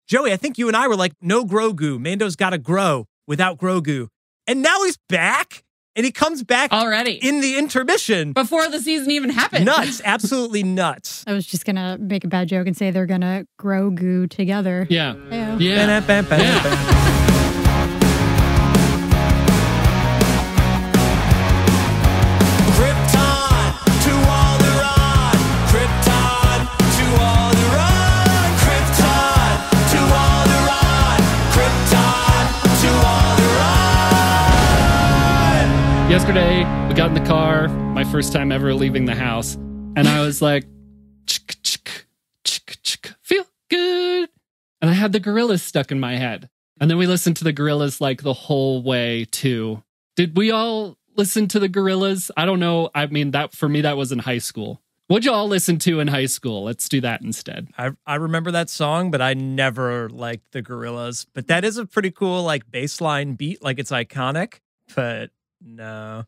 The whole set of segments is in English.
Joey, I think you and I were like, no Grogu. Mando's got to grow without Grogu. And now he's back. And he comes back already in the intermission. Before the season even happened. Nuts. Absolutely nuts. I was just going to make a bad joke and say they're going to Grogu together. Yeah. Yeah. Yeah. Yesterday, we got in the car, my first time ever leaving the house, and I was like, feel good. And I had the Gorillaz stuck in my head. And then we listened to the Gorillaz like the whole way too. Did we all listen to the Gorillaz? I don't know. I mean, that for me, that was in high school. What'd you all listen to in high school? Let's do that instead. I remember that song, but I never liked the Gorillaz. But that is a pretty cool like baseline beat. Like it's iconic, but no.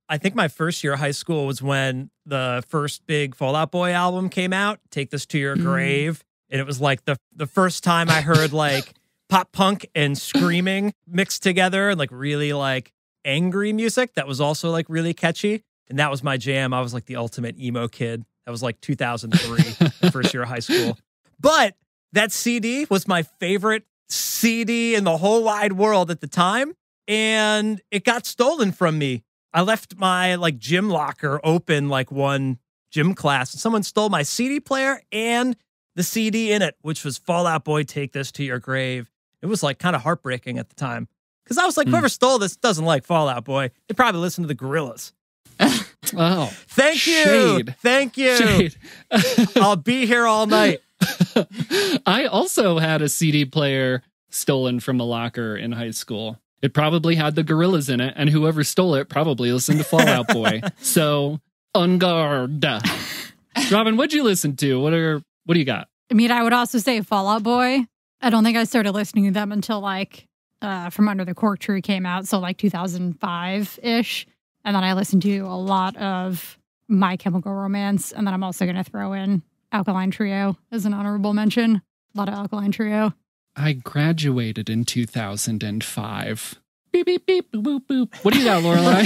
I think my first year of high school was when the first big Fall Out Boy album came out, Take This to Your Grave. And it was like the first time I heard like pop punk and screaming mixed together and like really like angry music that was also like really catchy. And that was my jam. I was like the ultimate emo kid. That was like 2003, the first year of high school. But that CD was my favorite CD in the whole wide world at the time. And it got stolen from me. I left my like gym locker open like one gym class. And someone stole my CD player and the CD in it, which was Fall Out Boy, Take This to Your Grave. It was like kind of heartbreaking at the time. Because I was like, whoever stole this doesn't like Fall Out Boy. They probably listen to the Gorillaz. Oh, thank you. Shade. Thank you. Shade. I'll be here all night. I also had a CD player stolen from a locker in high school. It probably had the Gorillaz in it, and whoever stole it probably listened to Fall Out Boy. So, on guard. Robin, what'd you listen to? What do you got? I mean, I would also say Fall Out Boy. I don't think I started listening to them until like From Under the Cork Tree came out, so like 2005-ish. And then I listened to a lot of My Chemical Romance, and then I'm also going to throw in Alkaline Trio as an honorable mention. A lot of Alkaline Trio. I graduated in 2005. Beep, beep, beep, boop, boop, boop. What do you got, Lorelei?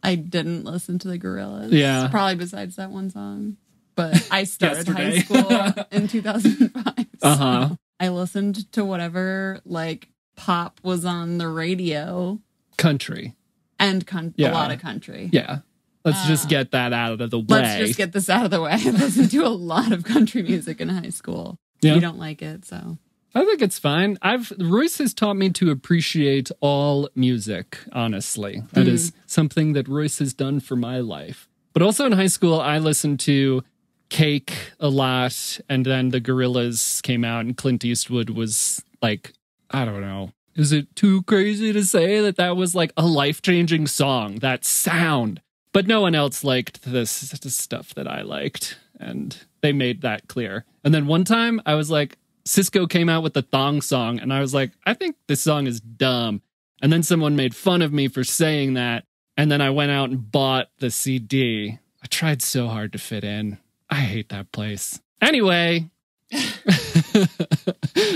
I didn't listen to the Gorillaz. Yeah. Probably besides that one song. But I started high Yesterday. school in 2005. So Uh-huh. I listened to whatever, like, pop was on the radio. Country. And Yeah. a lot of country. Yeah. Let's just get that out of the way. Let's just get this out of the way. I listened to a lot of country music in high school. Yeah. You don't like it, so. I think it's fine. Royce has taught me to appreciate all music, honestly. That is something that Royce has done for my life. But also in high school, I listened to Cake a lot, and then the Gorillaz came out, and Clint Eastwood was like, I don't know. Is it too crazy to say that was like a life-changing song, that sound? But no one else liked this stuff that I liked, and they made that clear. And then one time, I was like, Cisco came out with the Thong Song, and I was like, I think this song is dumb. And then someone made fun of me for saying that, and then I went out and bought the CD. I tried so hard to fit in. I hate that place. Anyway,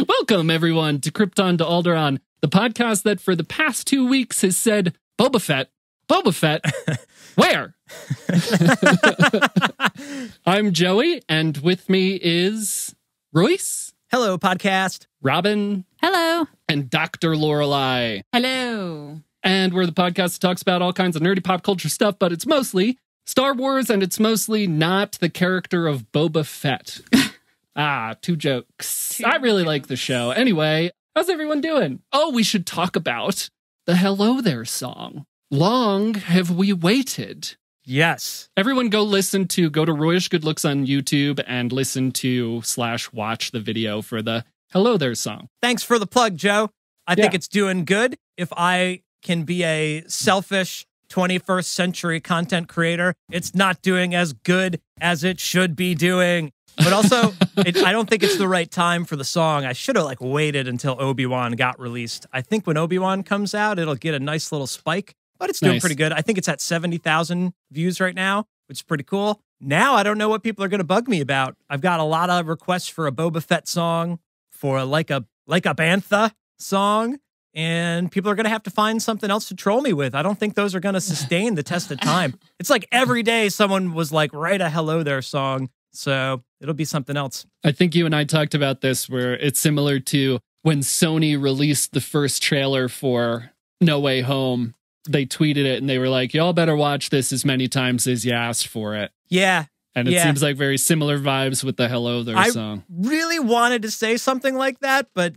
welcome everyone to Krypton to Alderaan, the podcast that for the past 2 weeks has said, Boba Fett, where? I'm Joey, and with me is Royce. Hello, podcast. Robin. Hello. And Dr. Lorelei. Hello. And we're the podcast that talks about all kinds of nerdy pop culture stuff, but it's mostly Star Wars, and it's mostly not the character of Boba Fett. Two jokes. I really like the show. Anyway, how's everyone doing? Oh, we should talk about the Hello There song. Long have we waited. Yes. Everyone go to Royish Good Looks on YouTube and listen to / watch the video for the Hello There song. Thanks for the plug, Joe. I think it's doing good. If I can be a selfish 21st century content creator, it's not doing as good as it should be doing. But also, I don't think it's the right time for the song. I should have waited until Obi-Wan got released. I think when Obi-Wan comes out, it'll get a nice little spike. But it's doing pretty good. I think it's at 70,000 views right now, which is pretty cool. now I don't know what people are going to bug me about. I've got a lot of requests for a Boba Fett song, for like a Bantha song, and people are going to have to find something else to troll me with. I don't think those are going to sustain the test of time. It's like every day someone was like, write a Hello There song. So it'll be something else. I think you and I talked about this where it's similar to when Sony released the first trailer for No Way Home. They tweeted it and they were like, y'all better watch this as many times as you asked for it. Yeah. And it seems like very similar vibes with the Hello There song. I really wanted to say something like that, but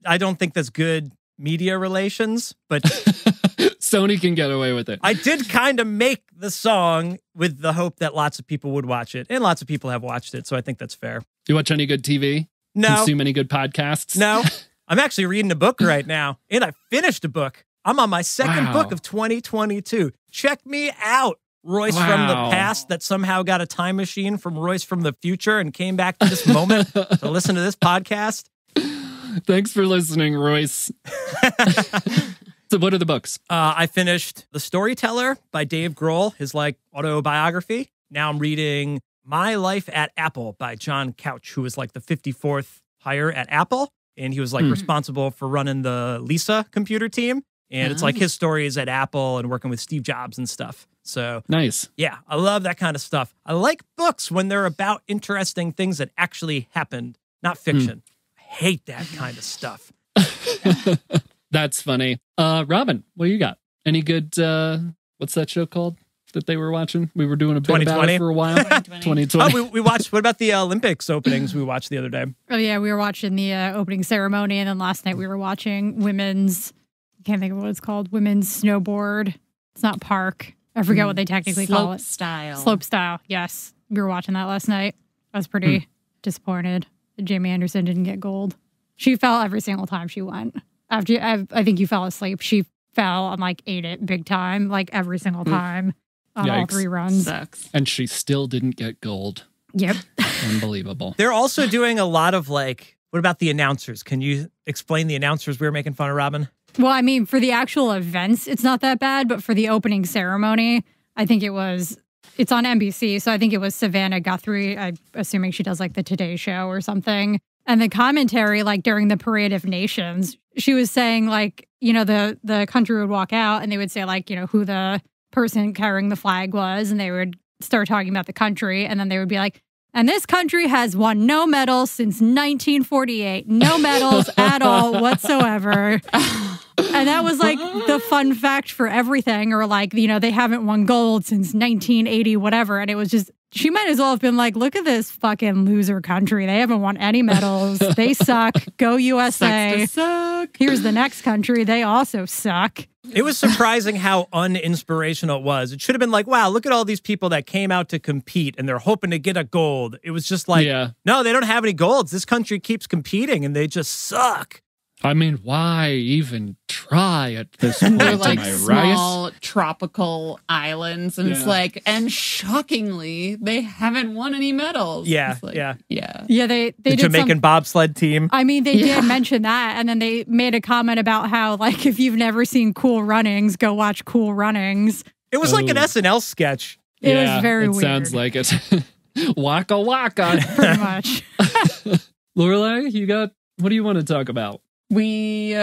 I don't think that's good media relations, but Sony can get away with it. I did kind of make the song with the hope that lots of people would watch it, and lots of people have watched it, so I think that's fair. You watch any good TV? No. Consume any good podcasts? No. I'm actually reading a book right now, and I finished a book. I'm on my second book of 2022. Check me out. Royce from the past that somehow got a time machine from Royce from the future and came back to this moment to listen to this podcast. Thanks for listening, Royce. So what are the books? I finished The Storyteller by Dave Grohl, his autobiography. Now I'm reading My Life at Apple by John Couch, who was the 54th hire at Apple. And he was responsible for running the Lisa computer team. And it's his stories at Apple and working with Steve Jobs and stuff. So nice. Yeah, I love that kind of stuff. I like books when they're about interesting things that actually happened, not fiction. I hate that kind of stuff. That's funny. Robin, what do you got? Any good, what's that show called that they were watching? We were doing a bit about it for a while. 2020. Oh, we watched, what about the Olympics openings we watched the other day? Oh, yeah, we were watching the opening ceremony, and then last night we were watching women's, I can't think of what it's called, women's snowboard. It's not park. I forget what they technically call it. Slope style, yes. We were watching that last night. I was pretty disappointed that Jamie Anderson didn't get gold. She fell every single time she went. After I think you fell asleep, she fell and ate it big time, every single time on all three runs. Sucks. And she still didn't get gold. Yep. Unbelievable. They're also doing a lot of what about the announcers? Can you explain the announcers we were making fun of, Robin? Well, I mean, for the actual events, it's not that bad, but for the opening ceremony, I think it's on NBC, so I think it was Savannah Guthrie. I'm assuming she does the Today Show or something. And the commentary, during the Parade of Nations, she was saying, the country would walk out and they would say, who the person carrying the flag was. And they would start talking about the country. And then they would be like, and this country has won no medals since 1948. No medals at all whatsoever. And that was the fun fact for everything. Or they haven't won gold since 1980, whatever. And it was just, she might as well have been look at this fucking loser country. They haven't won any medals. They suck. Go USA. Sucks to suck. Here's the next country. They also suck. It was surprising how uninspirational it was. It should have been wow, look at all these people that came out to compete and they're hoping to get a gold. It was just no, they don't have any golds. This country keeps competing and they just suck. I mean, why even try at this point? They're am I small right? tropical islands, and it's and shockingly, they haven't won any medals. Yeah, yeah. Yeah, they the did Jamaican bobsled team. I mean, they did mention that, and then they made a comment about how, if you've never seen Cool Runnings, go watch Cool Runnings. It was like an SNL sketch. It was very weird. It sounds like it. Waka waka. Pretty much. Lorelei, what do you want to talk about? We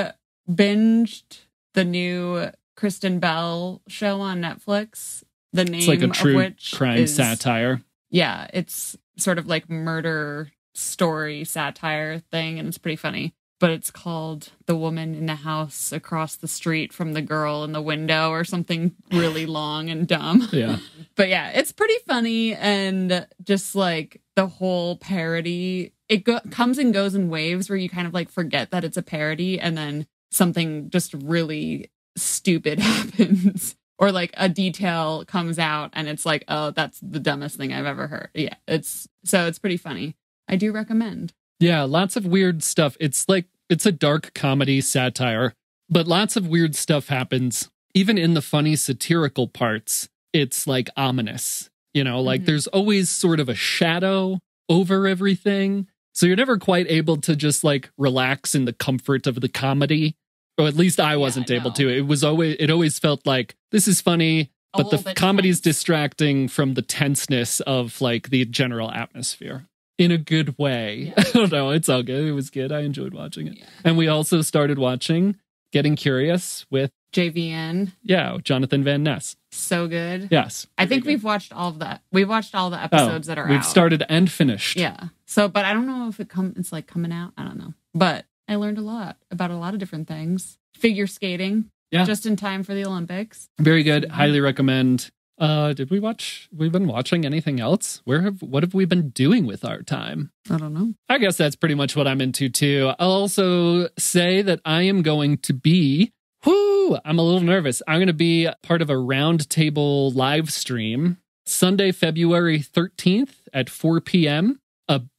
binged the new Kristen Bell show on Netflix. The name it's like a true of which crime satire. Yeah, it's sort of murder story satire thing, and it's pretty funny. But it's called The Woman in the House Across the Street from the Girl in the Window or something really long and dumb. Yeah. But yeah, it's pretty funny, and just the whole parody, it comes and goes in waves where you kind of forget that it's a parody, and then something just really stupid happens, or a detail comes out and it's oh, that's the dumbest thing I've ever heard. Yeah, it's pretty funny. I do recommend. Yeah, lots of weird stuff. It's it's a dark comedy satire, but lots of weird stuff happens. Even in the funny satirical parts, it's ominous. There's always sort of a shadow over everything. So you're never quite able to just relax in the comfort of the comedy. Or at least I wasn't able to. It always felt this is funny. but the comedy's distracting from the tenseness of like the general atmosphere in a good way. Yeah. I don't know. It's all good. It was good. I enjoyed watching it. Yeah. And we also started watching Getting Curious with JVN. Yeah, Jonathan Van Ness. So good. Yes. I think we've watched all of that. We've watched all the episodes that are out. We've started and finished. Yeah. So, but I don't know if it's like coming out. I don't know. But I learned a lot about a lot of different things. Figure skating. Yeah. Just in time for the Olympics. Very good. Highly recommend. We've been watching anything else? What have we been doing with our time? I don't know. I guess that's pretty much what I'm into too. I'll also say that I am going to be, I'm a little nervous. I'm going to be part of a Roundtable live stream Sunday, February 13th at 4 p.m.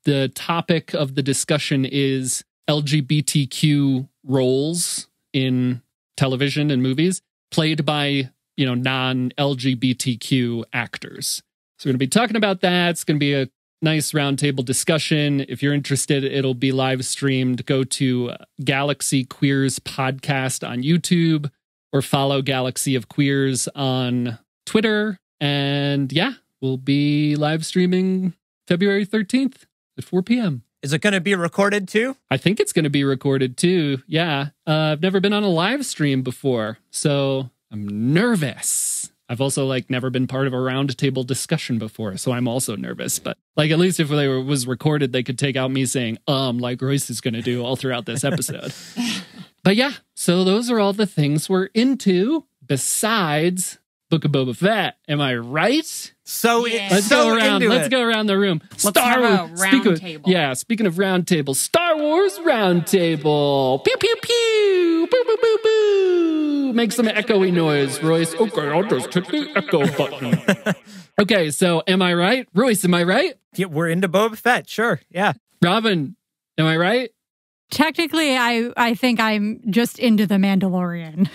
The topic of the discussion is LGBTQ roles in television and movies played by non-LGBTQ actors. So we're going to be talking about that. It's going to be a nice roundtable discussion. If you're interested, it'll be live streamed. Go to Galaxy Queers Podcast on YouTube or follow Galaxy of Queers on Twitter. And yeah, we'll be live streaming February 13th at 4 p.m. Is it going to be recorded too? I think it's going to be recorded too. Yeah. I've never been on a live stream before, so I'm nervous. I've also never been part of a roundtable discussion before, so I'm also nervous. But at least if they was recorded, they could take out me saying like Royce is going to do all throughout this episode. But yeah, so those are all the things we're into besides Book of Boba Fett. Am I right? So yeah. Let's go around the room. Star Wars roundtable. Speaking of roundtable, Star Wars roundtable. Pew pew pew. Boo boo boo boo. Make some echoey noise, Royce. Okay, I'll just hit the echo button. Okay, so am I right? Royce, am I right? Yeah, we're into Boba Fett, sure. Yeah. Robin, am I right? Technically, I think I'm just into The Mandalorian.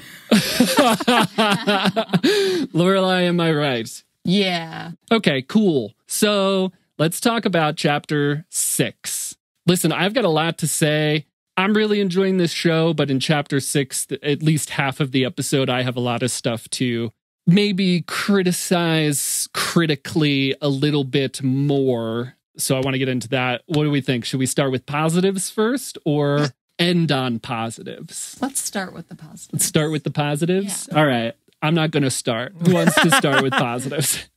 Lorelei, am I right? Yeah. Okay, cool. So let's talk about Chapter 6. Listen, I've got a lot to say. I'm really enjoying this show, but in Chapter 6, at least half of the episode, I have a lot of stuff to maybe criticize critically a little bit more. So I want to get into that. What do we think? Should we start with positives first or end on positives? Let's start with the positives. Let's start with the positives? Yeah. All right. I'm not going to start. Who wants to start with positives?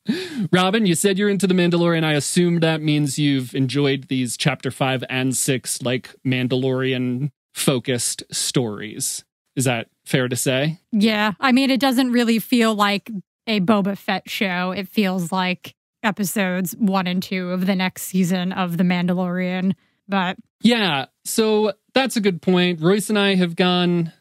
Robin, you said you're into The Mandalorian. I assume that means you've enjoyed these Chapter 5 and 6 Mandalorian-focused stories. Is that fair to say? Yeah. I mean, it doesn't really feel like a Boba Fett show. It feels like episodes 1 and 2 of the next season of The Mandalorian. But yeah, so that's a good point. Royce and I have gone,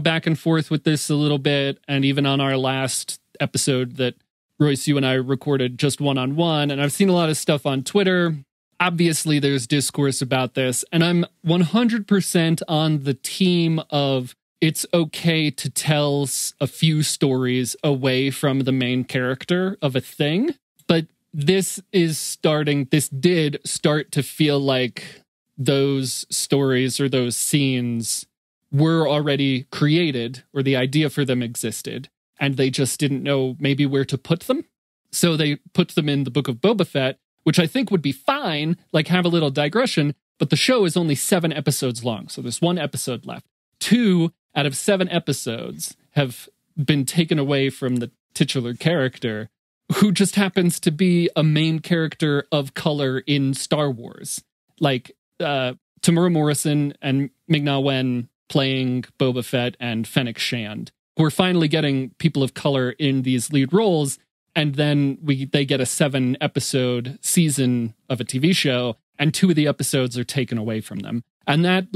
back and forth with this a little bit. And even on our last episode that Royce, you and I recorded just one-on-one, and I've seen a lot of stuff on Twitter. Obviously, there's discourse about this, and I'm 100% on the team of it's okay to tell a few stories away from the main character of a thing. But this did start to feel like those stories or those scenes were already created, or the idea for them existed, and they just didn't know maybe where to put them. So they put them in the Book of Boba Fett, which I think would be fine, have a little digression, but the show is only 7 episodes long, so there's 1 episode left. 2 out of 7 episodes have been taken away from the titular character, who just happens to be a main character of color in Star Wars. Tamura Morrison and Ming-Na Wen playing Boba Fett and Fennec Shand. We're finally getting people of color in these lead roles, and then they get a 7-episode season of a TV show, and 2 of the episodes are taken away from them. And that,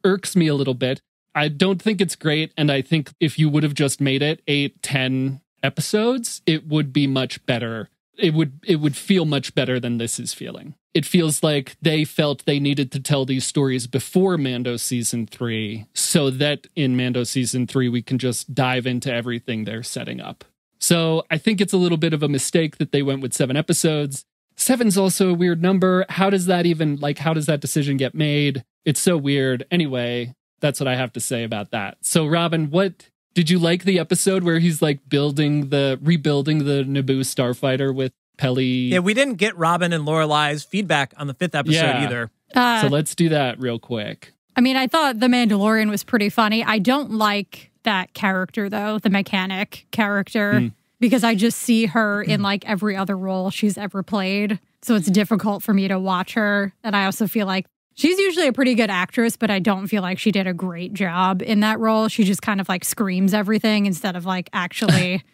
irks me a little bit. I don't think it's great, and I think if you would have just made it 8-10 episodes, it would be much better. It would feel much better than this is feeling. It feels like they felt they needed to tell these stories before Mando Season 3, so that in Mando Season 3 we can just dive into everything they're setting up. So I think it's a little bit of a mistake that they went with 7 episodes. 7's also a weird number. How does that decision get made? It's so weird. Anyway, that's what I have to say about that. So Robin, what Did you like the episode where he's like rebuilding the Naboo starfighter with Peli? Yeah, we didn't get Robin and Lorelei's feedback on the 5th episode either. So let's do that real quick. I mean, I thought The Mandalorian was pretty funny. I don't like that character, though, the mechanic character, because I just see her in like every other role she's ever played. So it's difficult for me to watch her. And I also feel like she's usually a pretty good actress, but I don't feel like she did a great job in that role. She just kind of like screams everything instead of like actually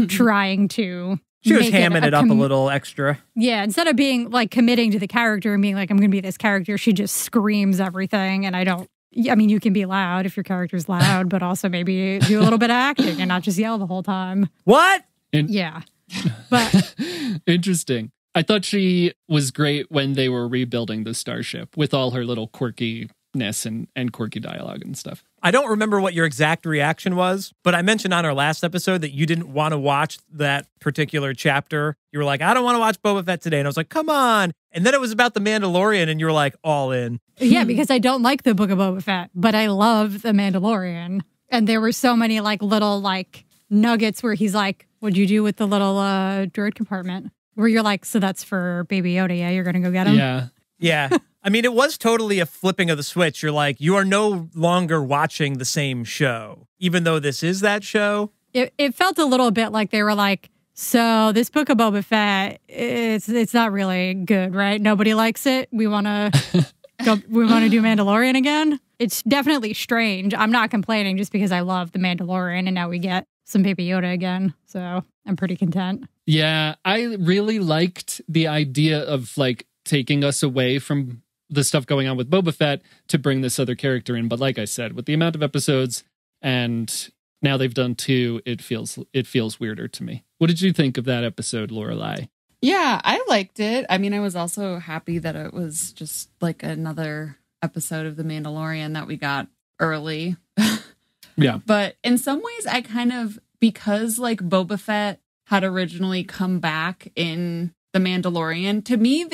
trying to. She was hamming it up a little extra. Yeah, instead of being like committing to the character and being like, I'm going to be this character, she just screams everything. And I mean, you can be loud if your character's loud, but also maybe do a little bit of acting and not just yell the whole time. What? Yeah. But interesting. I thought she was great when they were rebuilding the starship with all her little quirkiness and quirky dialogue and stuff. I don't remember what your exact reaction was, but I mentioned on our last episode that you didn't want to watch that particular chapter. You were like, I don't want to watch Boba Fett today. And I was like, come on. And then it was about the Mandalorian and you were like, all in. Yeah, because I don't like the Book of Boba Fett, but I love the Mandalorian. And there were so many like little like nuggets where he's like, what'd you do with the little droid compartment? Where you're like, so that's for Baby Yoda, yeah? You're going to go get him? Yeah. Yeah. I mean, it was totally a flipping of the switch. You're like, you are no longer watching the same show, even though this is that show. It felt a little bit like they were like, so this Book of Boba Fett, it's not really good, right? Nobody likes it. We want to we want to do Mandalorian again. It's definitely strange. I'm not complaining just because I love the Mandalorian and now we get some Baby Yoda again. So I'm pretty content. Yeah, I really liked the idea of like taking us away from the stuff going on with Boba Fett to bring this other character in. But like I said, with the amount of episodes and now they've done 2, it feels weirder to me. What did you think of that episode, Lorelei? Yeah, I liked it. I mean, I was also happy that it was just like another episode of The Mandalorian that we got early. Yeah. But in some ways, I kind of, because like Boba Fett had originally come back in The Mandalorian, to me,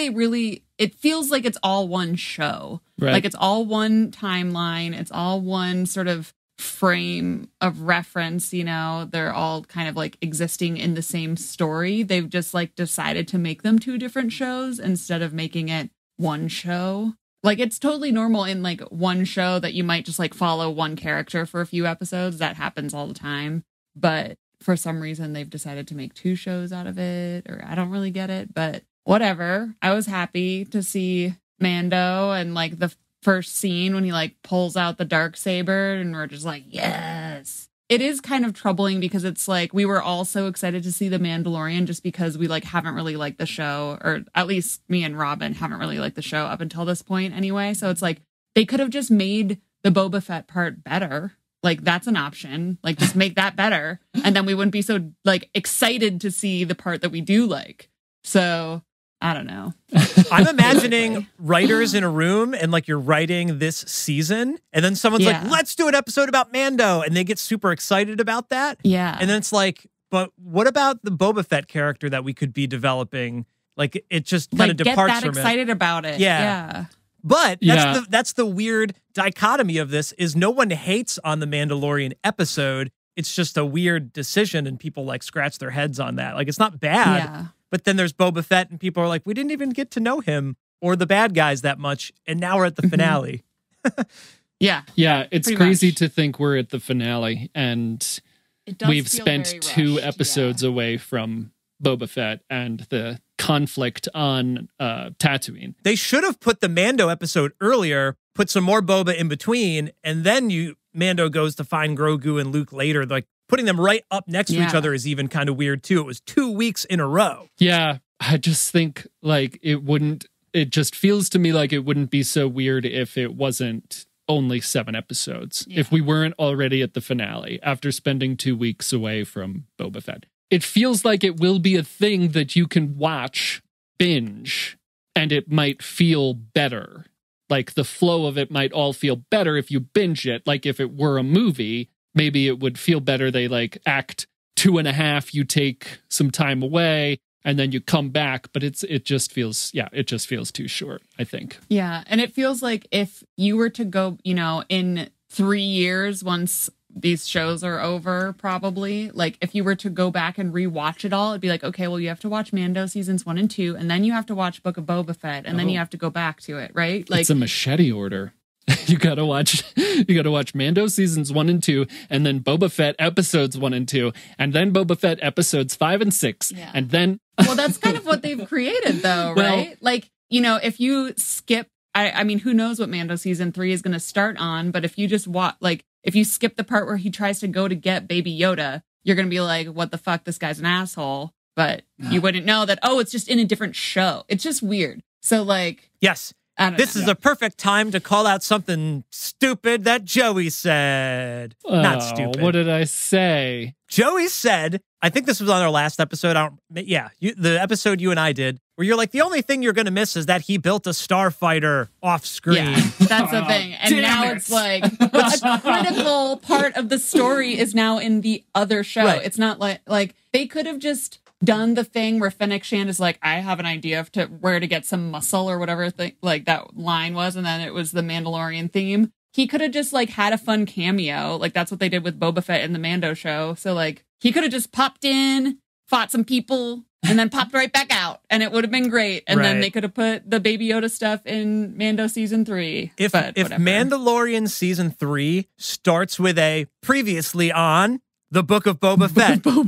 it feels like it's all one show. Right. Like it's all one timeline. It's all one sort of frame of reference, you know, they're all kind of like existing in the same story. They've just like decided to make them 2 different shows instead of making it one show. Like it's totally normal in like one show that you might just like follow one character for a few episodes. That happens all the time. But for some reason they've decided to make 2 shows out of it, or I don't really get it, but whatever. I was happy to see Mando and like the first scene when he like pulls out the darksaber and we're just like, yes. It is kind of troubling because it's like we were all so excited to see The Mandalorian just because we like haven't really liked the show, or at least me and Robin haven't really liked the show up until this point anyway. So it's like they could have just made the Boba Fett part better. Like that's an option. Like just make that better. And then we wouldn't be so like excited to see the part that we do like. So I don't know. I'm imagining writers in a room and like you're writing this season and then someone's like, let's do an episode about Mando. And they get super excited about that. Yeah. And then it's like, but what about the Boba Fett character that we could be developing? Like it just kind of departs from it. Get that excited about it. Yeah. But that's the weird dichotomy of this is no one hates on the Mandalorian episode. It's just a weird decision and people like scratch their heads on that. Like it's not bad. Yeah. But then there's Boba Fett and people are like, we didn't even get to know him or the bad guys that much. And now we're at the finale. Yeah. Yeah. It's crazy to think we're at the finale and we've spent 2 episodes away from Boba Fett and the conflict on Tatooine. They should have put the Mando episode earlier, put some more Boba in between, and then Mando goes to find Grogu and Luke later. Like putting them right up next to each other is even kind of weird too. It was 2 weeks in a row. Yeah, I just think like it just feels to me like it wouldn't be so weird if it wasn't only 7 episodes. Yeah. If we weren't already at the finale after spending 2 weeks away from Boba Fett. It feels like it will be a thing that you can watch, binge, and it might feel better. Like the flow of it might all feel better if you binge it. Like if it were a movie, maybe it would feel better. They like act 2.5, you take some time away and then you come back. But it just feels too short, I think. Yeah. And it feels like if you were to go, you know, in 3 years, once these shows are over, probably. Like, if you were to go back and rewatch it all, it'd be like, okay, well, you have to watch Mando seasons 1 and 2, and then you have to watch Book of Boba Fett, and then you have to go back to it, right? Like, it's a machete order. You gotta watch Mando seasons 1 and 2, and then Boba Fett episodes 1 and 2, and then Boba Fett episodes 5 and 6, and then well, that's kind of what they've created, though, right? Well, like, you know, if you skip, I mean, who knows what Mando season 3 is going to start on, but if you just watch, like, if you skip the part where he tries to go to get Baby Yoda, you're going to be like, what the fuck, this guy's an asshole, but you wouldn't know that, oh, it's just in a different show. It's just weird. So, like, yes. This is a perfect time to call out something stupid that Joey said. Not stupid. What did I say? Joey said, I think this was on our last episode. The episode you and I did, where you're like, the only thing you're going to miss is that he built a starfighter off screen. Yeah, that's the thing. And now it's like, a critical part of the story is now in the other show. Right. It's not like they could have just done the thing where Fennec Shand is like, I have an idea of where to get some muscle or whatever like that line was, and then it was the Mandalorian theme. He could have just like had a fun cameo. Like that's what they did with Boba Fett in the Mando show. So like he could have just popped in, fought some people, and then popped right back out, and it would have been great. And then they could have put the Baby Yoda stuff in Mando season 3. If Mandalorian season 3 starts with a previously on the Book of Boba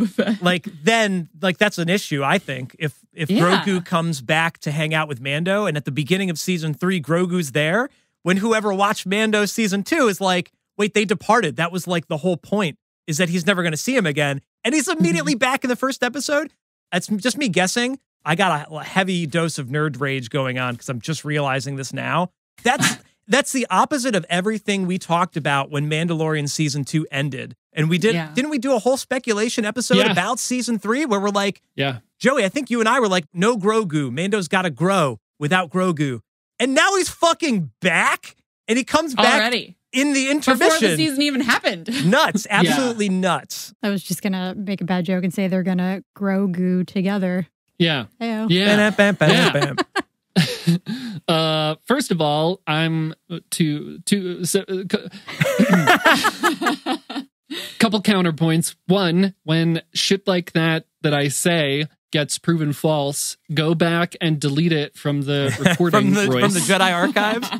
Fett. Like that's an issue, I think. If Grogu comes back to hang out with Mando, and at the beginning of season 3, Grogu's there, when whoever watched Mando season 2 is like, wait, they departed. That was like the whole point, is that he's never going to see him again. And he's immediately back in the first episode. That's just me guessing. I got a heavy dose of nerd rage going on because I'm just realizing this now. That's the opposite of everything we talked about when Mandalorian season 2 ended. And we didn't we do a whole speculation episode about season 3 where we're like, Joey, I think you and I were like, no Grogu. Mando's got to grow without Grogu. And now he's fucking back, and he comes back already in the intermission. Before the season even happened. Nuts. Absolutely nuts. I was just going to make a bad joke and say they're going to Grogu together. Yeah. Hey-o. Yeah. Bam. First of all, I'm couple counterpoints. One, when shit like that I say gets proven false, go back and delete it from the recording, from the Jedi archives.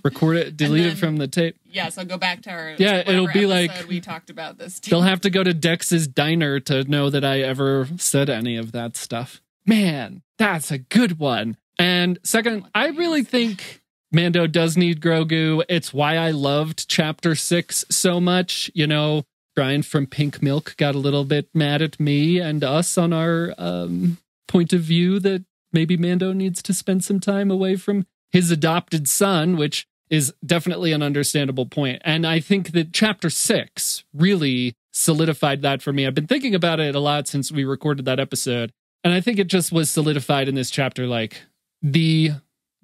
Record it, delete it from the tape. Yeah, so go back to our it'll be like we talked about this. They'll have to go to Dex's diner to know that I ever said any of that stuff. Man, that's a good one. And second, I really think Mando does need Grogu. It's why I loved Chapter 6 so much. You know, Brian from Pink Milk got a little bit mad at me and us on our point of view that maybe Mando needs to spend some time away from his adopted son, which is definitely an understandable point. And I think that Chapter 6 really solidified that for me. I've been thinking about it a lot since we recorded that episode. And I think it just was solidified in this chapter, like the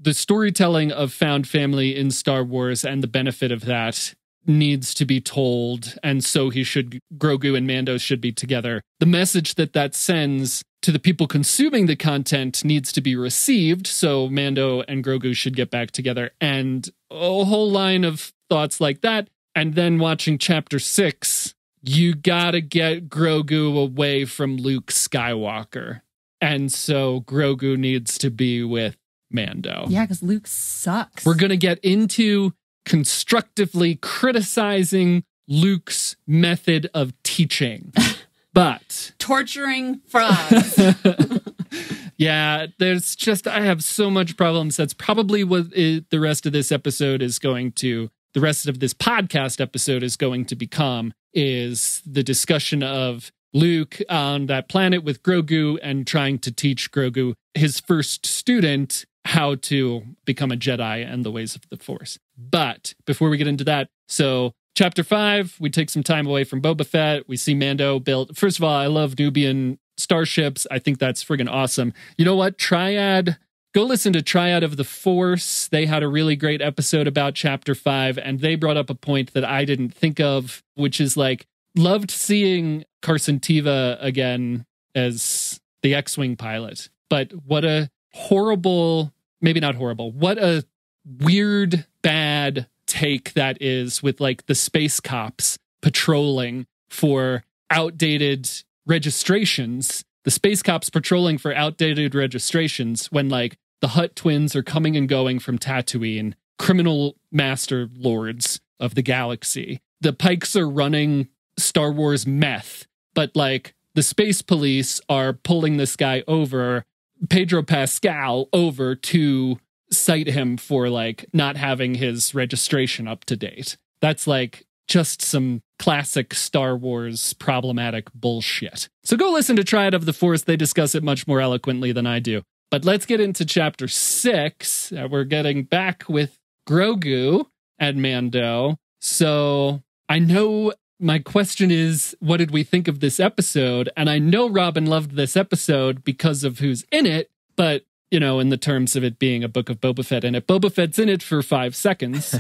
storytelling of found family in Star Wars and the benefit of that needs to be told. And so Grogu and Mando should be together. The message that sends to the people consuming the content needs to be received. So Mando and Grogu should get back together. And a whole line of thoughts like that. And then watching Chapter 6, you gotta get Grogu away from Luke Skywalker. And so Grogu needs to be with Mando. Yeah, because Luke sucks. We're going to get into constructively criticizing Luke's method of teaching. But torturing frogs. Yeah, there's just, I have so much problems. That's probably what the rest of this podcast episode is going to become, is the discussion of Luke on that planet with Grogu and trying to teach Grogu, his first student, how to become a Jedi and the ways of the Force. But before we get into that, so Chapter 5, we take some time away from Boba Fett. We see Mando built. First of all, I love Nubian starships. I think that's friggin' awesome. You know what? Go listen to Triad of the Force. They had a really great episode about Chapter 5, and they brought up a point that I didn't think of, which is like, loved seeing Carson Teva again as the X-Wing pilot. But what a horrible, maybe not horrible, what a weird, bad take that is with like the space cops patrolling for outdated registrations. The space cops patrolling for outdated registrations when like the Hutt twins are coming and going from Tatooine, criminal master lords of the galaxy. The Pikes are running Star Wars meth, but like the space police are pulling this guy over, Pedro Pascal, over to cite him for like not having his registration up to date. That's like just some classic Star Wars problematic bullshit. So go listen to Triad of the Force. They discuss it much more eloquently than I do. But let's get into chapter 6. We're getting back with Grogu and Mando. So I know my question is, what did we think of this episode? And I know Robin loved this episode because of who's in it, but, you know, in the terms of it being a book of Boba Fett in it, Boba Fett's in it for 5 seconds,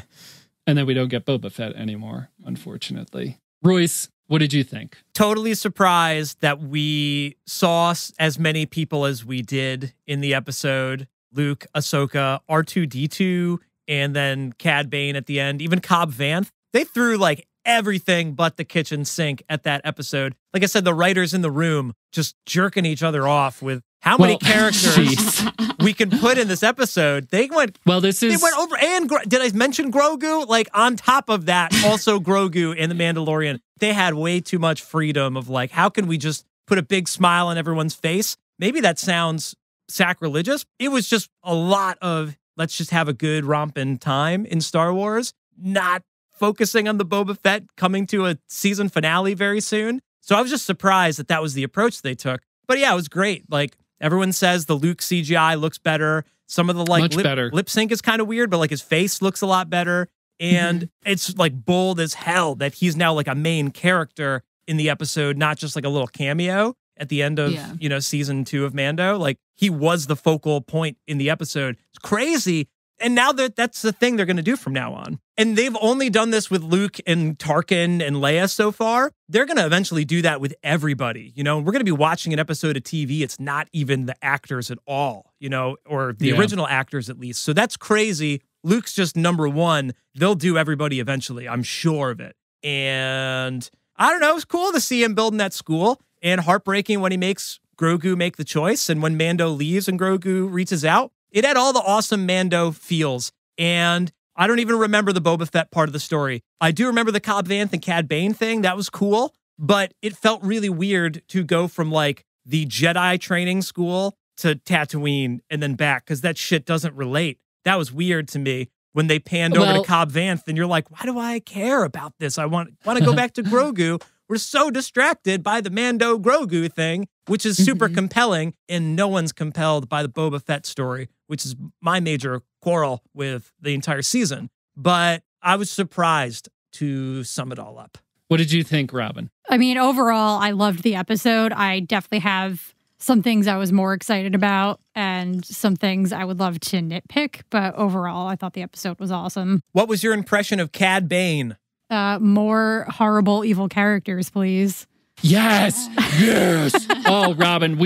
and then we don't get Boba Fett anymore, unfortunately. Royce, what did you think? Totally surprised that we saw as many people as we did in the episode. Luke, Ahsoka, R2-D2, and then Cad Bane at the end, even Cobb Vanth. They threw like everything but the kitchen sink at that episode. Like I said, the writers in the room just jerking each other off with how many characters we can put in this episode. They went over, and did I mention Grogu? Like on top of that, also Grogu and the Mandalorian. They had way too much freedom of like, how can we just put a big smile on everyone's face? Maybe that sounds sacrilegious. It was just a lot of, let's just have a good romping time in Star Wars, not focusing on the Boba Fett coming to a season finale very soon. So I was just surprised that that was the approach they took. But yeah, it was great. Like everyone says the Luke CGI looks better. Some of the like lip sync is kind of weird, but like his face looks a lot better. And it's like bold as hell that he's now like a main character in the episode, not just like a little cameo at the end of, you know, season 2 of Mando. Like he was the focal point in the episode. It's crazy. And now that's the thing they're going to do from now on. And they've only done this with Luke and Tarkin and Leia so far. They're going to eventually do that with everybody. You know, we're going to be watching an episode of TV. It's not even the actors at all, you know, or the original actors at least. So that's crazy. Luke's just number one. They'll do everybody eventually. I'm sure of it. And I don't know. It's cool to see him building that school, and heartbreaking when he makes Grogu make the choice. And when Mando leaves and Grogu reaches out, it had all the awesome Mando feels. And I don't even remember the Boba Fett part of the story. I do remember the Cobb Vanth and Cad Bane thing. That was cool. But it felt really weird to go from like the Jedi training school to Tatooine and then back, because that shit doesn't relate. That was weird to me when they panned over to Cobb Vanth, and you're like, why do I care about this? I want to go back to Grogu. We're so distracted by the Mando Grogu thing, which is super compelling, and no one's compelled by the Boba Fett story, which is my major quarrel with the entire season. But I was surprised to sum it all up. What did you think, Robin? I mean, overall, I loved the episode. I definitely have some things I was more excited about and some things I would love to nitpick. But overall, I thought the episode was awesome. What was your impression of Cad Bane? More horrible, evil characters, please. Yes. Yes. Oh, Robin,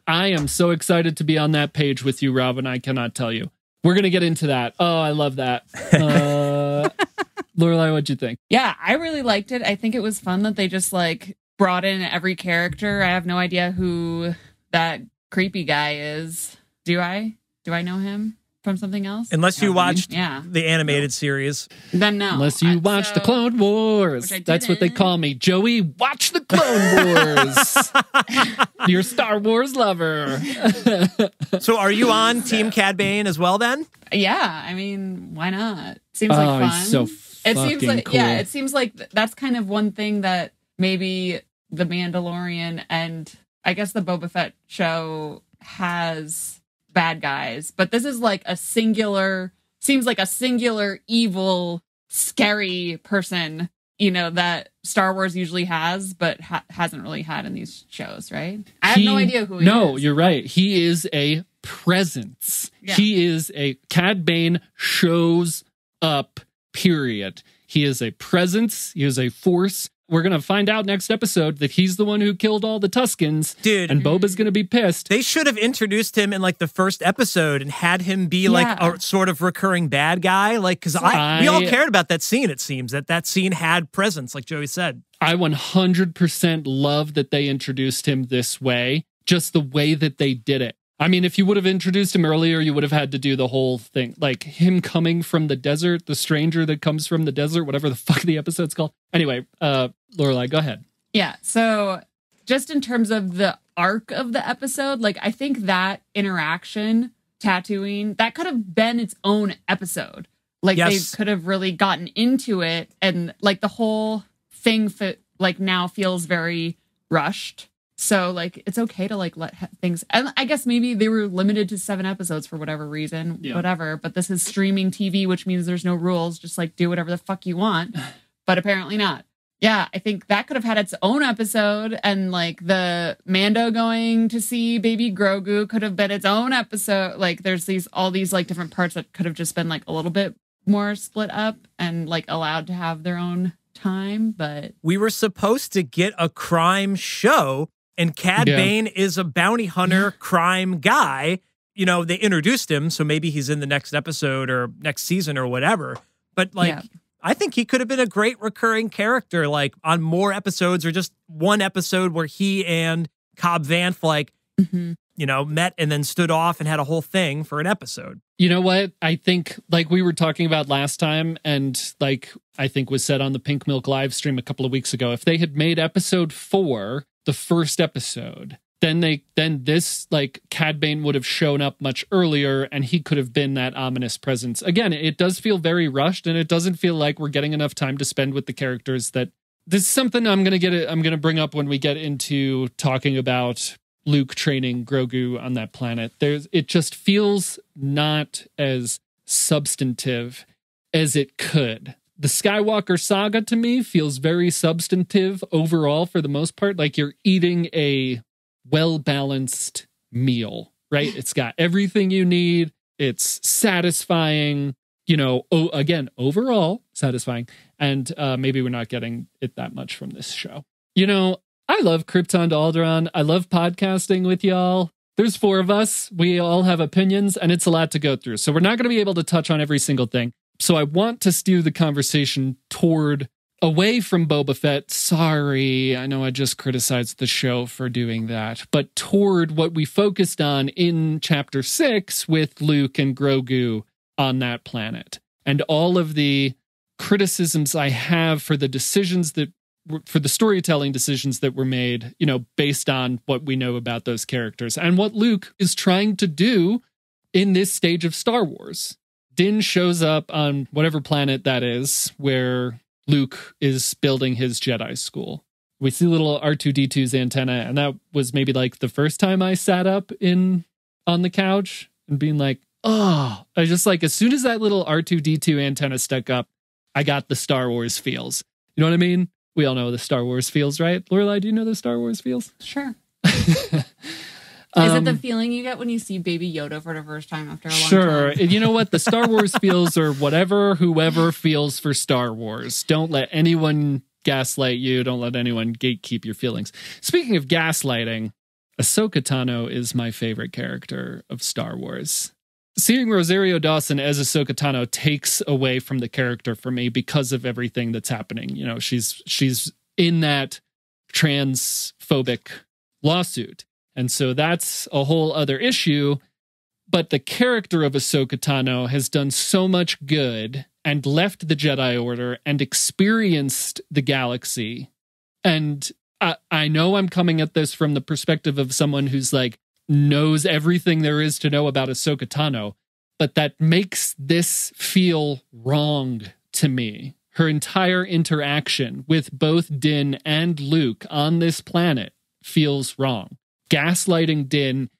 I am so excited to be on that page with you, Robin. I cannot tell you. We're going to get into that. Oh, I love that. Lorelei, what'd you think? Yeah, I really liked it. I think it was fun that they just like brought in every character. I have no idea who that creepy guy is. Do I know him from something else? Unless you watched the animated series. Then no. Unless you watched the Clone Wars. That's what they call me. Joey, watch the Clone Wars. You're a Star Wars lover. So are you on Team Cad Bane as well then? Yeah, I mean, why not? Seems like fun. He's so fucking cool. Yeah, it seems like that's kind of one thing that maybe The Mandalorian and I guess the Boba Fett show has bad guys, but this is like seems like a singular evil, scary person, you know, that Star Wars usually has, but hasn't really had in these shows, right? I have no idea who he is. No, you're right. He is a presence. Yeah. He is Cad Bane shows up, period. He is a presence. He is a force. we're going to find out next episode that he's the one who killed all the Tuskens. Dude. And Boba's going to be pissed. They should have introduced him in like the first episode and had him be like a sort of recurring bad guy. Like, because we all cared about that scene, it seems. That scene had presence, like Joey said. I 100% love that they introduced him this way. Just the way that they did it. I mean, if you would have introduced him earlier, you would have had to do the whole thing. Like him coming from the desert, the stranger that comes from the desert, whatever the fuck the episode's called. Anyway, Lorelei, go ahead. Yeah, so just in terms of the arc of the episode, like I think that interaction, Tatooine, that could have been its own episode. Like they could have really gotten into it, and like the whole thing like now feels very rushed. So, like, it's okay to, like, let things... And I guess maybe they were limited to 7 episodes for whatever reason, whatever. But this is streaming TV, which means there's no rules. Just, like, do whatever the fuck you want. But apparently not. Yeah, I think that could have had its own episode. And, like, the Mando going to see baby Grogu could have been its own episode. Like, there's all these, like, different parts that could have just been, like, a little bit more split up and, like, allowed to have their own time. But... We were supposed to get a crime show... And Cad Bane is a bounty hunter crime guy. You know, they introduced him, so maybe he's in the next episode or next season or whatever. But, like, I think he could have been a great recurring character, like, on more episodes or just one episode where he and Cobb Vanth, like, you know, met and then stood off and had a whole thing for an episode. You know what? I think, like we were talking about last time, and, like, I think was said on the Pink Milk live stream a couple of weeks ago, if they had made episode 4... the first episode, then this like Cad Bane would have shown up much earlier and he could have been that ominous presence. Again, it does feel very rushed and it doesn't feel like we're getting enough time to spend with the characters. That this is something I'm going to bring up when we get into talking about Luke training Grogu on that planet. It just feels not as substantive as it could. The Skywalker saga to me feels very substantive overall for the most part. Like you're eating a well-balanced meal, right? It's got everything you need. It's satisfying, you know, again, overall satisfying. And maybe we're not getting it that much from this show. You know, I love Krypton to Alderaan. I love podcasting with y'all. There's 4 of us. We all have opinions and it's a lot to go through. So we're not going to be able to touch on every single thing. So I want to steer the conversation away from Boba Fett. Sorry, I know I just criticized the show for doing that. But toward what we focused on in Chapter 6 with Luke and Grogu on that planet. And all of the criticisms I have for the storytelling decisions that were made, you know, based on what we know about those characters. And what Luke is trying to do in this stage of Star Wars. Din shows up on whatever planet that is where Luke is building his Jedi school. We see little R2-D2's antenna, and that was maybe like the first time I sat up on the couch and being like, oh, I just like, as soon as that little R2-D2 antenna stuck up, I got the Star Wars feels. You know what I mean? We all know the Star Wars feels, right? Lorelei, do you know the Star Wars feels? Sure. Is it the feeling you get when you see Baby Yoda for the first time after a long time? Sure. You know what? The Star Wars feels are whoever feels for Star Wars. Don't let anyone gaslight you. Don't let anyone gatekeep your feelings. Speaking of gaslighting, Ahsoka Tano is my favorite character of Star Wars. Seeing Rosario Dawson as Ahsoka Tano takes away from the character for me because of everything that's happening. You know, she's in that transphobic lawsuit. And so that's a whole other issue. But the character of Ahsoka Tano has done so much good and left the Jedi Order and experienced the galaxy. And I know I'm coming at this from the perspective of someone who's like knows everything there is to know about Ahsoka Tano, but that makes this feel wrong to me. Her entire interaction with both Din and Luke on this planet feels wrong. Gaslighting Din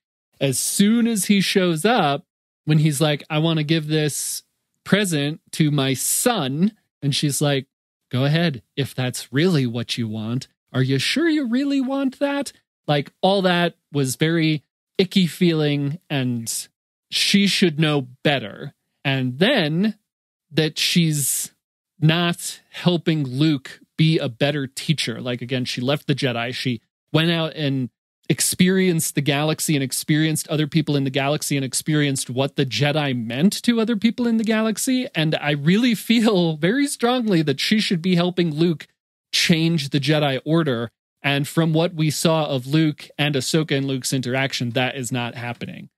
as soon as he shows up, when he's like, I want to give this present to my son. And she's like, go ahead, if that's really what you want. Are you sure you really want that? Like, all that was very icky feeling, and she should know better. And then that she's not helping Luke be a better teacher. Like, again, she left the Jedi. She went out and experienced the galaxy and experienced other people in the galaxy and experienced what the Jedi meant to other people in the galaxy. And I really feel very strongly that she should be helping Luke change the Jedi Order. And from what we saw of Luke and Ahsoka and Luke's interaction, that is not happening.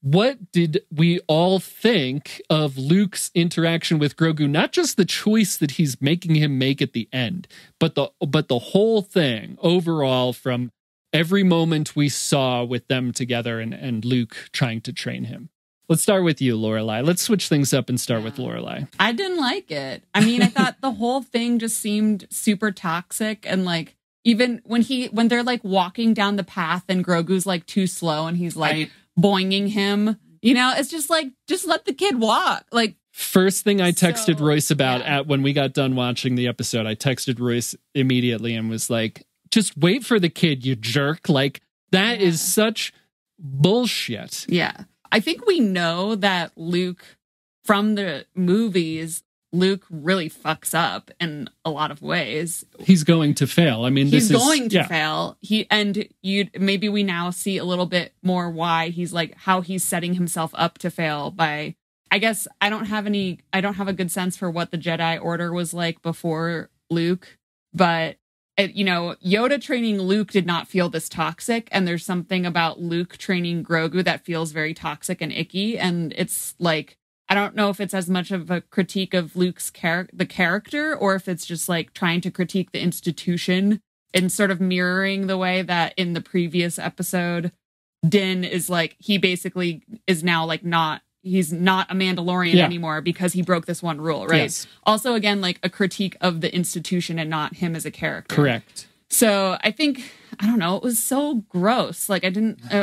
What did we all think of Luke's interaction with Grogu? Not just the choice that he's making him make at the end, but the whole thing overall, from every moment we saw with them together and Luke trying to train him. Let's start with you, Lorelei. Let's switch things up and start with Lorelei. I didn't like it. I mean, I thought the whole thing just seemed super toxic, and like even when they're like walking down the path and Grogu's like too slow and he's like boinging him, you know, it's just like, just let the kid walk. Like, first thing I texted Royce about when we got done watching the episode, I texted Royce immediately and was like, just wait for the kid, you jerk. Like, that is such bullshit. Yeah. I think we know that Luke, from the movies, Luke really fucks up in a lot of ways. He's going to fail. I mean, he's going to fail. Maybe we now see a little bit more why he's like, how he's setting himself up to fail by, I guess I don't have a good sense for what the Jedi Order was like before Luke, but Yoda training Luke did not feel this toxic, and there's something about Luke training Grogu that feels very toxic and icky, and it's like, I don't know if it's as much of a critique of Luke's the character, or if it's just like trying to critique the institution and sort of mirroring the way that in the previous episode, Din is like, he basically is now like he's not a Mandalorian anymore because he broke this one rule, right? Yes. Also, again, like a critique of the institution and not him as a character. Correct. So I think, I don't know, it was so gross. Like it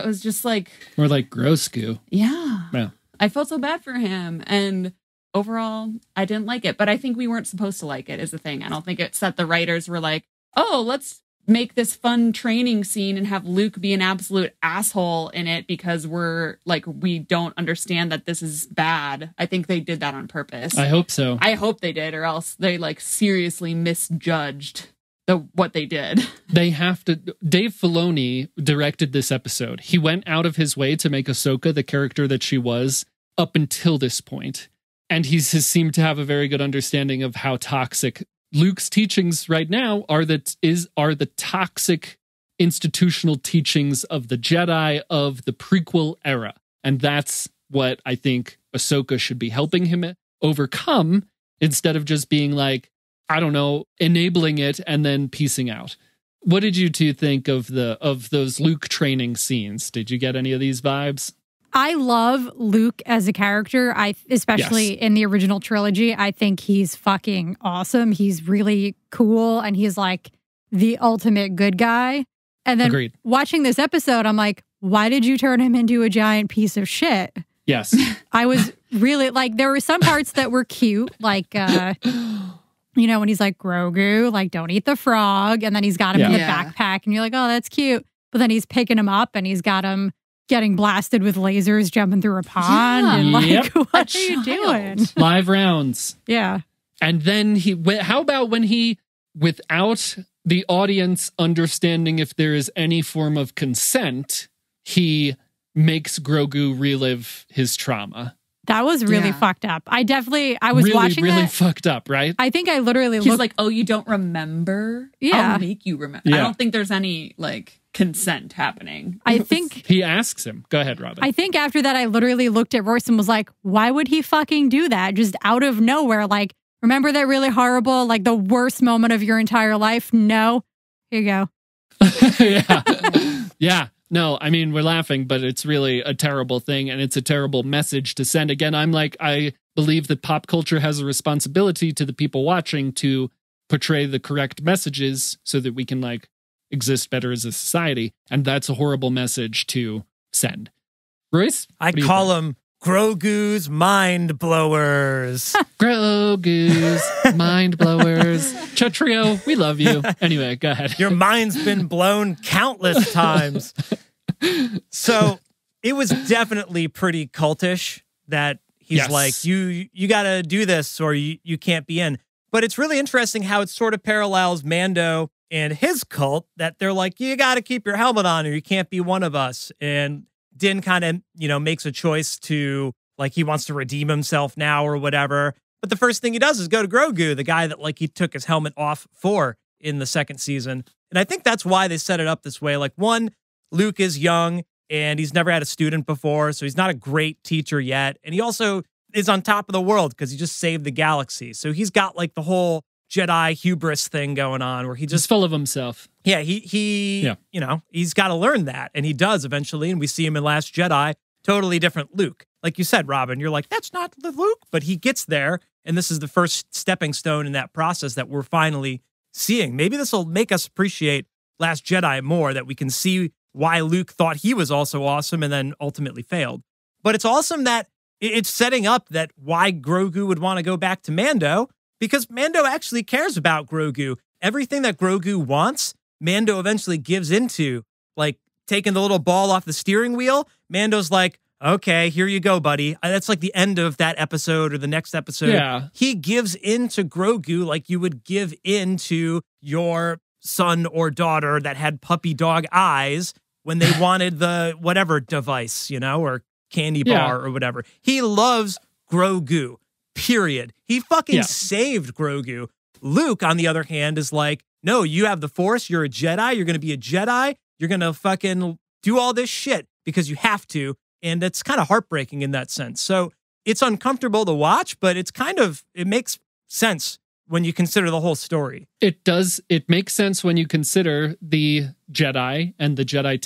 was just like... Or like gross goo. Yeah. I felt so bad for him. And overall, I didn't like it. But I think we weren't supposed to like it is the thing. I don't think it's that the writers were like, oh, let's make this fun training scene and have Luke be an absolute asshole in it because we don't understand that this is bad. I think they did that on purpose. I hope so. I hope they did, or else they like seriously misjudged what they did. They have to. Dave Filoni directed this episode. He went out of his way to make Ahsoka the character that she was up until this point. And he has seemed to have a very good understanding of how toxic Luke's teachings right now are the toxic institutional teachings of the Jedi of the prequel era. And that's what I think Ahsoka should be helping him overcome, instead of just being like, I don't know, enabling it and then piecing out. What did you two think of those Luke training scenes? Did you get any of these vibes? I love Luke as a character. Especially in the original trilogy, I think he's fucking awesome. He's really cool, and he's like the ultimate good guy. And then watching this episode, I'm like, why did you turn him into a giant piece of shit? Yes. I was really like, there were some parts that were cute, like when he's like, Grogu, like, don't eat the frog, and then he's got him in the backpack, and you're like, oh, that's cute. But then he's picking him up, and he's got him getting blasted with lasers, jumping through a pond, and like, what are you doing? Live rounds. Yeah. And then how about when he, without the audience understanding if there is any form of consent, he makes Grogu relive his trauma. That was really fucked up. I was really, watching really that. Fucked up, right? I think I literally He's like, oh, you don't remember? Yeah. I'll make you remember. I don't think there's any like consent happening. I think he asks him. Go ahead, Robin. I think after that, I literally looked at Royce and was like, why would he fucking do that? Just out of nowhere. Like, remember that really horrible, like the worst moment of your entire life? No. Here you go. Yeah. No, I mean, we're laughing, but it's really a terrible thing, and it's a terrible message to send. Again, I believe that pop culture has a responsibility to the people watching to portray the correct messages so that we can like exist better as a society, and that's a horrible message to send. Royce? I call them Grogu's mind blowers. Grogu's mind blowers. Chatrio, we love you. Anyway, go ahead. Your mind's been blown countless times. So it was definitely pretty cultish that he's like, you got to do this or you can't be in. But it's really interesting how it sort of parallels Mando and his cult, that they're like, you got to keep your helmet on or you can't be one of us. And Din kind of, makes a choice to, like, he wants to redeem himself now or whatever. But the first thing he does is go to Grogu, the guy that, like, he took his helmet off for in the second season. And I think that's why they set it up this way. Like, one, Luke is young and he's never had a student before, so he's not a great teacher yet. And he also is on top of the world because he just saved the galaxy. So he's got, like, the whole Jedi hubris thing going on where he's full of himself. Yeah, he's got to learn that. And he does eventually. And we see him in Last Jedi, totally different Luke. Like you said, Robin, you're like, that's not the Luke. But he gets there. And this is the first stepping stone in that process that we're finally seeing. Maybe this will make us appreciate Last Jedi more, that we can see why Luke thought he was also awesome and then ultimately failed. But it's awesome that it's setting up that why Grogu would want to go back to Mando, because Mando actually cares about Grogu. Everything that Grogu wants, Mando eventually gives into, like taking the little ball off the steering wheel. Mando's like, okay, here you go, buddy. That's like the end of that episode or the next episode. Yeah. He gives into Grogu like you would give into your son or daughter that had puppy dog eyes when they wanted the whatever device, or candy bar or whatever. He loves Grogu, period. He fucking saved Grogu. Luke, on the other hand, is like, no, you have the Force. You're a Jedi. You're going to be a Jedi. You're going to fucking do all this shit because you have to. And it's kind of heartbreaking in that sense. So it's uncomfortable to watch, but it makes sense when you consider the whole story. It does. It makes sense when you consider the Jedi and the Jedi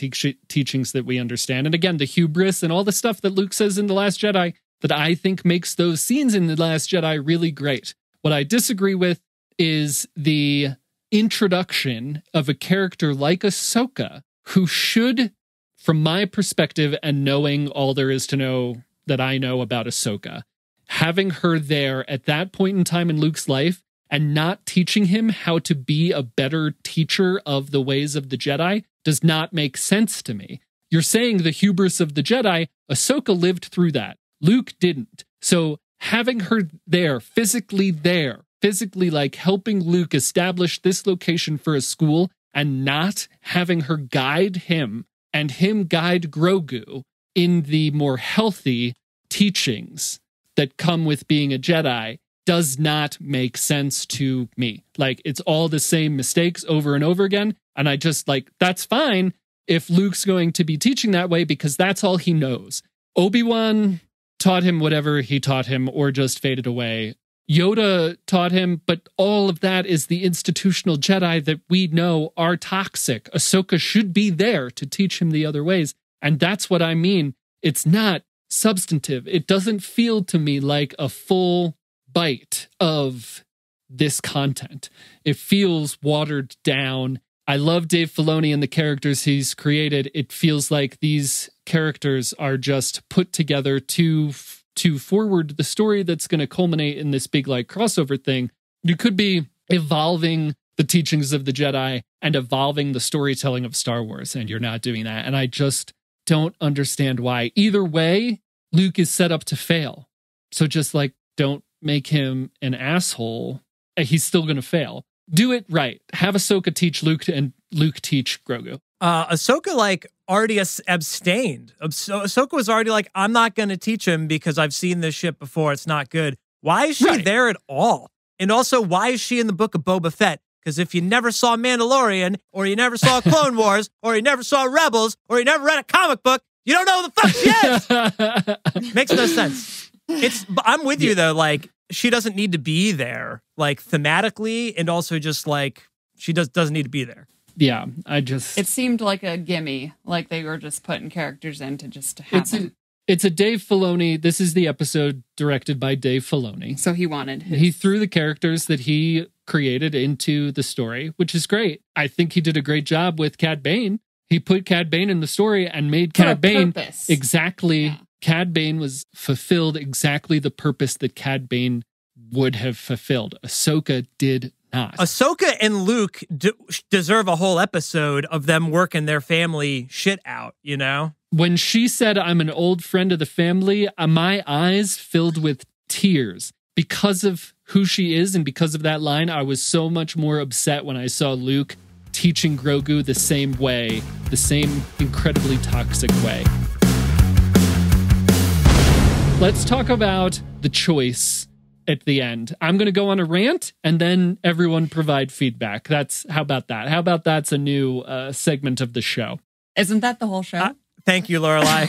teachings that we understand. And again, the hubris and all the stuff that Luke says in The Last Jedi that I think makes those scenes in The Last Jedi really great. What I disagree with is the introduction of a character like Ahsoka, who should, from my perspective and knowing all there is to know that I know about Ahsoka, having her there at that point in time in Luke's life and not teaching him how to be a better teacher of the ways of the Jedi does not make sense to me. You're saying the hubris of the Jedi, Ahsoka lived through that. Luke didn't. So having her physically like helping Luke establish this location for a school and not having her guide him and him guide Grogu in the more healthy teachings that come with being a Jedi does not make sense to me. Like, it's all the same mistakes over and over again. And I just that's fine if Luke's going to be teaching that way because that's all he knows. Obi-Wan taught him whatever he taught him or just faded away. Yoda taught him, but all of that is the institutional Jedi that we know are toxic. Ahsoka should be there to teach him the other ways. And that's what I mean. It's not substantive. It doesn't feel to me like a full bite of this content. It feels watered down. I love Dave Filoni and the characters he's created. It feels like these characters are just put together to forward the story that's going to culminate in this big crossover thing. You could be evolving the teachings of the Jedi and evolving the storytelling of Star Wars, and you're not doing that. And I just don't understand why. Either way, Luke is set up to fail. So just don't make him an asshole. He's still going to fail. Do it right. Have Ahsoka teach Luke and Luke teach Grogu. Ahsoka already abstained. Ahsoka was already I'm not going to teach him because I've seen this shit before. It's not good. Why is she there at all? And also, why is she in the book of Boba Fett? Because if you never saw Mandalorian, or you never saw Clone Wars, or you never saw Rebels, or you never read a comic book, you don't know who the fuck she is. Makes no sense. I'm with you though. She doesn't need to be there, thematically, and also just she doesn't need to be there. Yeah, it seemed like a gimme, like they were just putting characters in to just happen. It's a Dave Filoni. This is the episode directed by Dave Filoni. So he threw the characters that he created into the story, which is great. I think he did a great job with Cad Bane. He put Cad Bane in the story and made Cad Bane exactly. Yeah. Cad Bane was fulfilled exactly the purpose that Cad Bane would have fulfilled. Ahsoka did not. Ahsoka and Luke deserve a whole episode of them working their family shit out, When she said, I'm an old friend of the family, my eyes filled with tears. because of who she is and because of that line, I was so much more upset when I saw Luke teaching Grogu the same way, the same incredibly toxic way. Let's talk about the choice at the end. I'm going to go on a rant and then everyone provide feedback. How about that? How about that's a new segment of the show? Isn't that the whole show? Thank you, Lorelei.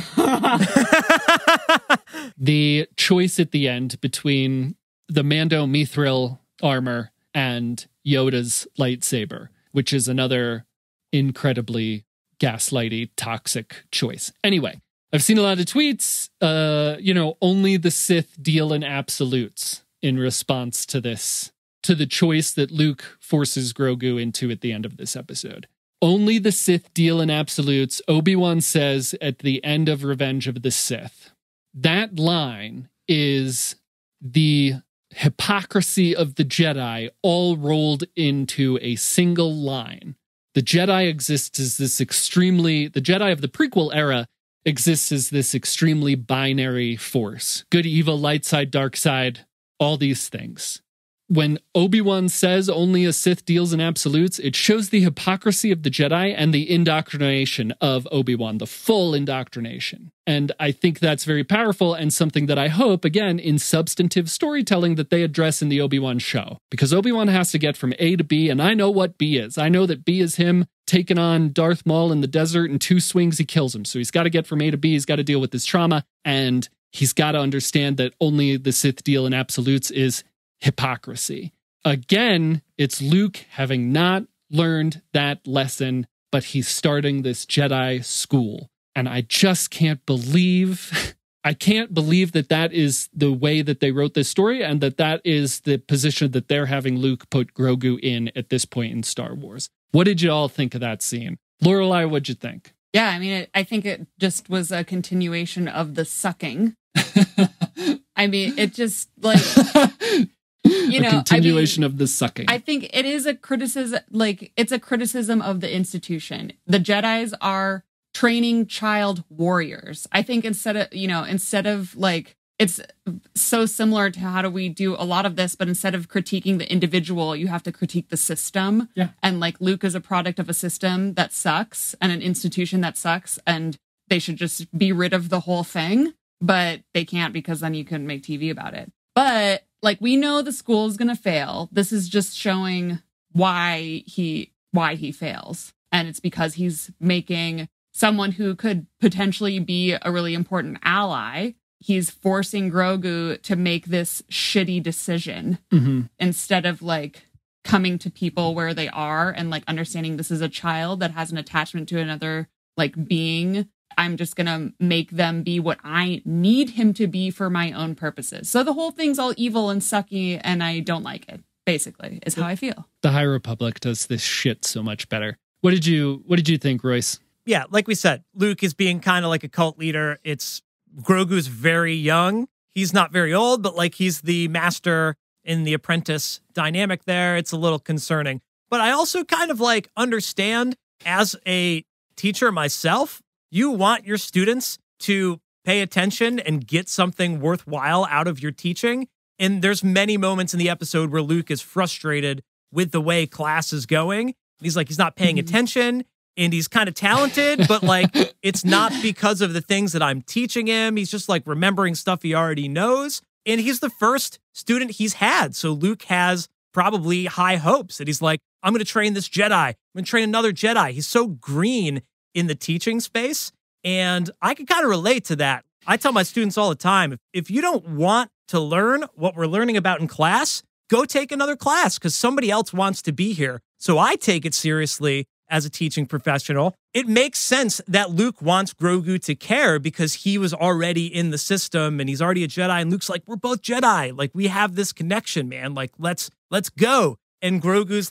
The choice at the end between the Mando Mithril armor and Yoda's lightsaber, which is another incredibly gaslighty, toxic choice. Anyway, I've seen a lot of tweets, only the Sith deal in absolutes in response to this, to the choice that Luke forces Grogu into at the end of this episode. Only the Sith deal in absolutes, Obi-Wan says at the end of Revenge of the Sith. That line is the hypocrisy of the Jedi all rolled into a single line. The Jedi exists as this the Jedi of the prequel era exists as this extremely binary force. Good, evil, light side, dark side, all these things. When Obi-Wan says only a Sith deals in absolutes, it shows the hypocrisy of the Jedi and the indoctrination of Obi-Wan, the full indoctrination. And I think that's very powerful and something that I hope, again, in substantive storytelling that they address in the Obi-Wan show. Because Obi-Wan has to get from A to B, and I know what B is. I know that B is him taking on Darth Maul in the desert, and 2 swings, he kills him. So he's got to get from A to B, he's got to deal with this trauma, and he's got to understand that only the Sith deal in absolutes is hypocrisy. Again, it's Luke having not learned that lesson, but he's starting this Jedi school. And I just can't believe that is the way that they wrote this story and that is the position that they're having Luke put Grogu in at this point in Star Wars. What did you all think of that scene? Lorelei, what'd you think? Yeah, I mean, I think it just was a continuation of the sucking. I mean, it just like... A continuation of the sucking. I think it is a criticism, it's a criticism of the institution. The Jedis are training child warriors. I think instead of it's so similar to how do we do a lot of this, but instead of critiquing the individual, you have to critique the system. Yeah. And Luke is a product of a system that sucks and an institution that sucks, and they should just be rid of the whole thing, but they can't because then you couldn't make TV about it. But we know the school is going to fail. This is just showing why he fails. And it's because he's making someone who could potentially be a really important ally. He's forcing Grogu to make this shitty decision instead of coming to people where they are and understanding this is a child that has an attachment to another being. I'm just going to make them be what I need him to be for my own purposes. So the whole thing's all evil and sucky, and I don't like it, basically, is how I feel. The High Republic does this shit so much better. What did you think, Royce? Yeah, like we said, Luke is being kind of like a cult leader. Grogu's very young. He's not very old, but he's the master in the apprentice dynamic there. It's a little concerning. But I also kind of understand as a teacher myself, you want your students to pay attention and get something worthwhile out of your teaching. And there's many moments in the episode where Luke is frustrated with the way class is going. He's he's not paying attention and he's kind of talented, but it's not because of the things that I'm teaching him. He's just remembering stuff he already knows. And he's the first student he's had. So Luke has probably high hopes that he's I'm going to train this Jedi. I'm going to train another Jedi. He's so green in the teaching space. And I can kind of relate to that. I tell my students all the time, if you don't want to learn what we're learning about in class, go take another class because somebody else wants to be here. So I take it seriously as a teaching professional. It makes sense that Luke wants Grogu to care because he was already in the system and he's already a Jedi. And Luke's we're both Jedi. We have this connection, man. Let's go. And Grogu's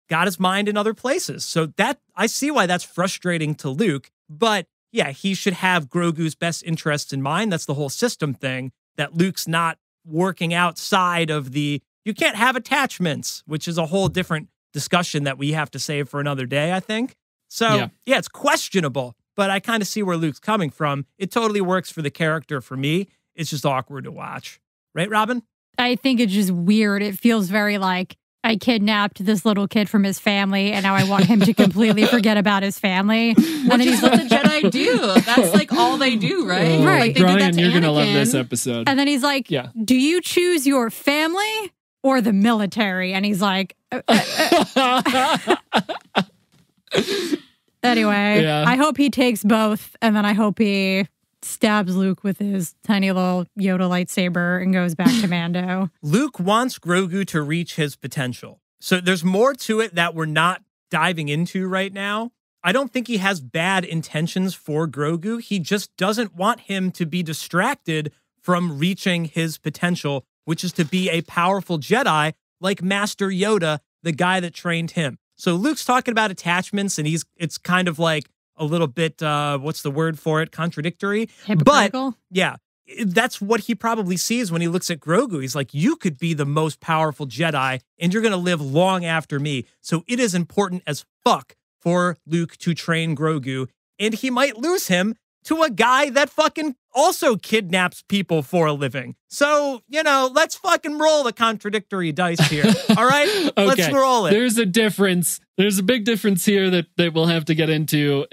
got his mind in other places. So that I see why that's frustrating to Luke. But yeah, he should have Grogu's best interests in mind. That's the whole system thing, that Luke's not working outside of you can't have attachments, which is a whole different discussion that we have to save for another day, I think. So yeah, it's questionable, but I kind of see where Luke's coming from. It totally works for the character for me. It's just awkward to watch. Right, Robin? I think it's just weird. It feels very like I kidnapped this little kid from his family and now I want him to completely forget about his family. And then he's What like, the Jedi do? That's like all they do, right? Right. Like, they did that Brian, to you're going to love Anakin. this episode. and then he's like, Yeah. do you choose your family or the military? And he's like, anyway, Yeah. I hope he takes both. And then I hope he stabs Luke with his tiny little Yoda lightsaber and goes back to Mando. Luke wants Grogu to reach his potential. So there's more to it that we're not diving into right now. I don't think he has bad intentions for Grogu. He just doesn't want him to be distracted from reaching his potential, which is to be a powerful Jedi like Master Yoda, the guy that trained him. So Luke's talking about attachments, and it's kind of like a little bit, what's the word for it? Contradictory. Hypocritical? But yeah, that's what he probably sees when he looks at Grogu. He's like, you could be the most powerful Jedi and you're going to live long after me. So it is important as fuck for Luke to train Grogu, and he might lose him to a guy that fucking also kidnaps people for a living. So, let's fucking roll the contradictory dice here. All right? Okay. Let's roll it. There's a difference. There's a big difference here that we'll have to get into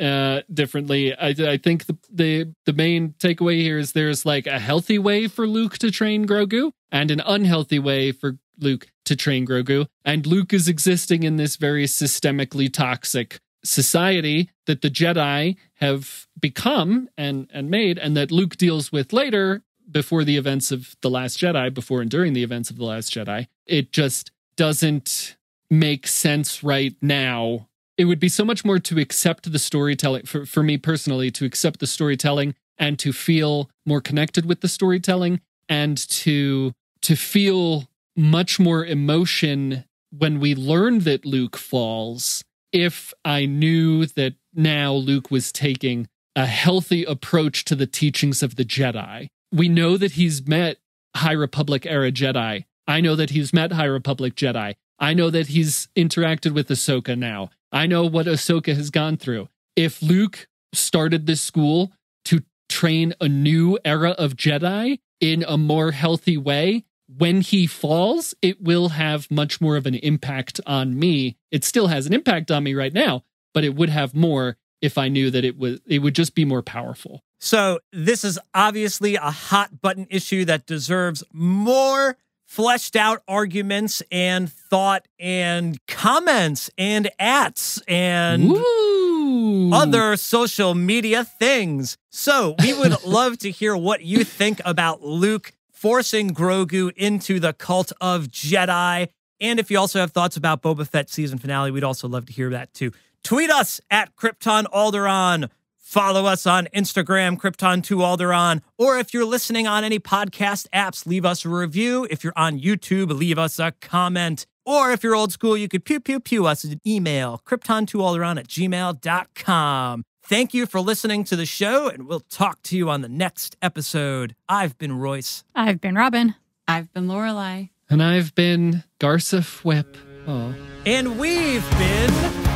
differently. I think the main takeaway here is there's like a healthy way for Luke to train Grogu and an unhealthy way for Luke to train Grogu. And Luke is existing in this very systemically toxic society that the Jedi have become and made, and that Luke deals with later before the events of The Last Jedi, before and during the events of The Last Jedi. It just doesn't make sense right now. It would be so much more to accept the storytelling, for me personally, to accept the storytelling and to feel more connected with the storytelling and to feel much more emotion when we learn that Luke falls, if I knew that now Luke was taking a healthy approach to the teachings of the Jedi. We know that he's met High Republic era Jedi. I know that he's met High Republic Jedi. I know that he's interacted with Ahsoka now. I know what Ahsoka has gone through. If Luke started this school to train a new era of Jedi in a more healthy way, when he falls, it will have much more of an impact on me. It still has an impact on me right now, but it would have more if I knew that it would just be more powerful. So this is obviously a hot button issue that deserves more fleshed out arguments and thought and comments and ats and other social media things. So we would love to hear what you think about Luke forcing Grogu into the cult of Jedi. And if you also have thoughts about Boba Fett season finale, we'd also love to hear that too. Tweet us at Krypton Alderaan. Follow us on Instagram, Krypton2Alderaan. Or if you're listening on any podcast apps, leave us a review. If you're on YouTube, leave us a comment. Or if you're old school, you could pew us an email, krypton2alderaan@gmail.com. Thank you for listening to the show, and we'll talk to you on the next episode. I've been Royce. I've been Robin. I've been Lorelei. And I've been Garsa Whip. Oh. And we've been...